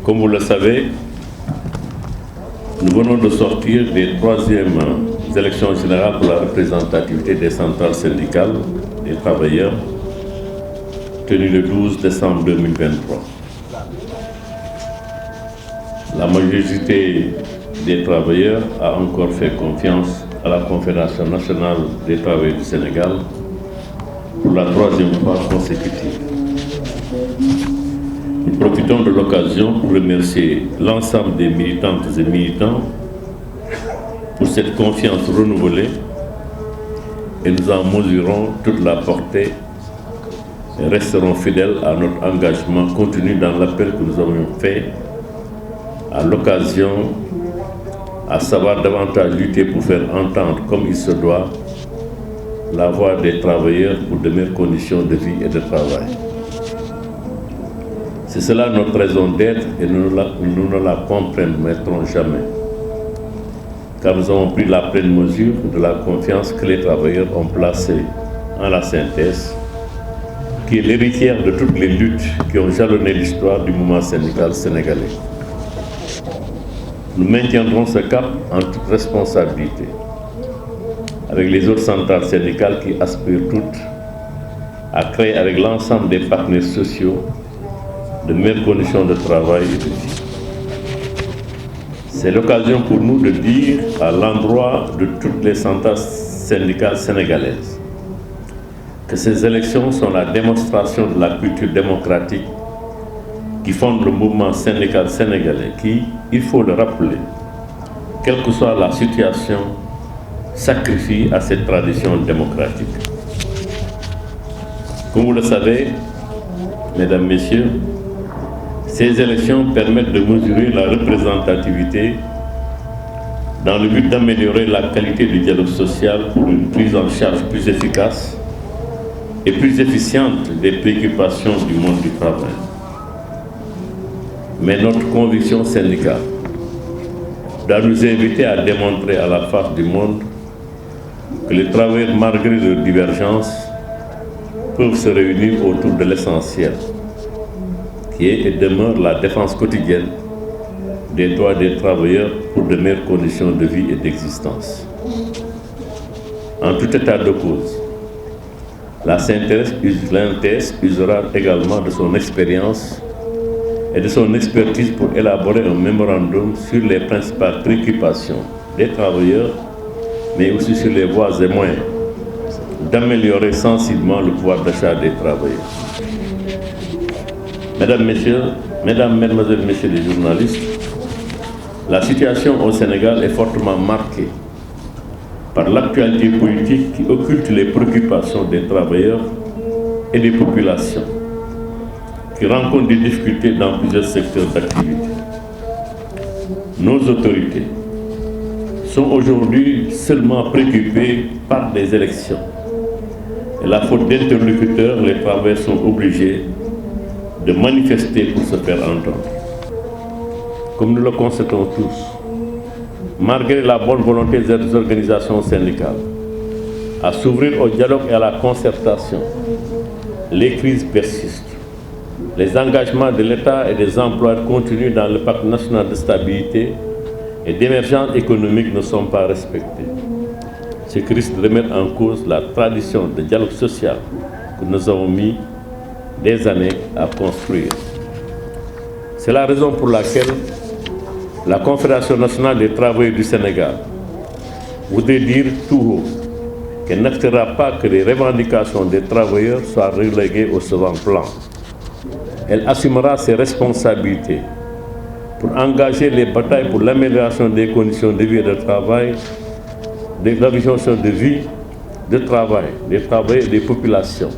Comme vous le savez, nous venons de sortir des troisièmes élections générales pour la représentativité des centrales syndicales des travailleurs tenues le 12 décembre 2023. La majorité des travailleurs a encore fait confiance à la Confédération nationale des travailleurs du Sénégal pour la troisième fois consécutive. Nous profitons de l'occasion pour remercier l'ensemble des militantes et militants pour cette confiance renouvelée et nous en mesurons toute la portée et resterons fidèles à notre engagement contenu dans l'appel que nous avons fait à l'occasion, à savoir davantage lutter pour faire entendre comme il se doit la voix des travailleurs pour de meilleures conditions de vie et de travail. C'est cela notre raison d'être et nous ne la compromettrons jamais, car nous avons pris la pleine mesure de la confiance que les travailleurs ont placée en la synthèse, qui est l'héritière de toutes les luttes qui ont jalonné l'histoire du mouvement syndical sénégalais. Nous maintiendrons ce cap en toute responsabilité, avec les autres centrales syndicales qui aspirent toutes à créer avec l'ensemble des partenaires sociaux de meilleures conditions de travail et de vie. C'est l'occasion pour nous de dire à l'endroit de toutes les centrales syndicales sénégalaises que ces élections sont la démonstration de la culture démocratique qui fonde le mouvement syndical sénégalais qui, il faut le rappeler, quelle que soit la situation, sacrifie à cette tradition démocratique. Comme vous le savez, mesdames, messieurs, ces élections permettent de mesurer la représentativité dans le but d'améliorer la qualité du dialogue social pour une prise en charge plus efficace et plus efficiente des préoccupations du monde du travail. Mais notre conviction syndicale doit nous inviter à démontrer à la face du monde que les travailleurs, malgré leurs divergences, peuvent se réunir autour de l'essentiel, qui est et demeure la défense quotidienne des droits des travailleurs pour de meilleures conditions de vie et d'existence. En tout état de cause, la synthèse usera également de son expérience et de son expertise pour élaborer un mémorandum sur les principales préoccupations des travailleurs, mais aussi sur les voies et moyens d'améliorer sensiblement le pouvoir d'achat des travailleurs. Mesdames, Mesdemoiselles, Messieurs les journalistes, la situation au Sénégal est fortement marquée par l'actualité politique qui occulte les préoccupations des travailleurs et des populations, qui rencontrent des difficultés dans plusieurs secteurs d'activité. Nos autorités sont aujourd'hui seulement préoccupées par des élections. Et la faute d'interlocuteurs, les travailleurs sont obligés de manifester pour se faire entendre. Comme nous le constatons tous, malgré la bonne volonté des organisations syndicales à s'ouvrir au dialogue et à la concertation, les crises persistent. Les engagements de l'État et des employeurs continuent dans le pacte national de stabilité et d'émergence économique ne sont pas respectés. Ce qui risque de remettre en cause la tradition de dialogue social que nous avons mis des années à construire. C'est la raison pour laquelle la Confédération nationale des travailleurs du Sénégal voudrait dire tout haut qu'elle n'acceptera pas que les revendications des travailleurs soient reléguées au second plan. Elle assumera ses responsabilités pour engager les batailles pour l'amélioration des conditions de vie et de travail, de l'amélioration de vie, de travail, des travailleurs et des populations,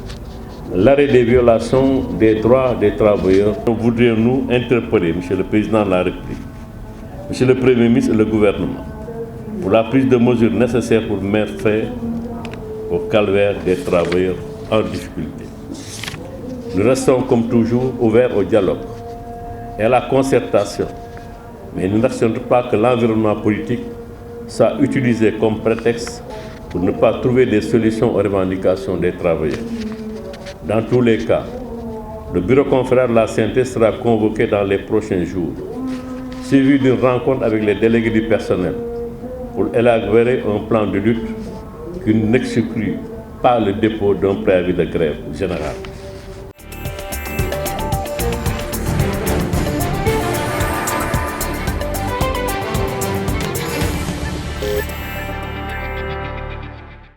l'arrêt des violations des droits des travailleurs. Nous voudrions nous interpeller, Monsieur le Président de la République, Monsieur le Premier ministre et le gouvernement, pour la prise de mesures nécessaires pour mettre fin au calvaire des travailleurs en difficulté. Nous restons comme toujours ouverts au dialogue et à la concertation, mais nous n'acceptons pas que l'environnement politique soit utilisé comme prétexte pour ne pas trouver des solutions aux revendications des travailleurs. Dans tous les cas, Le bureau confrère de la CNT sera convoqué dans les prochains jours, suivi d'une rencontre avec les délégués du personnel pour élaborer un plan de lutte qui n'exclut pas le dépôt d'un préavis de grève générale.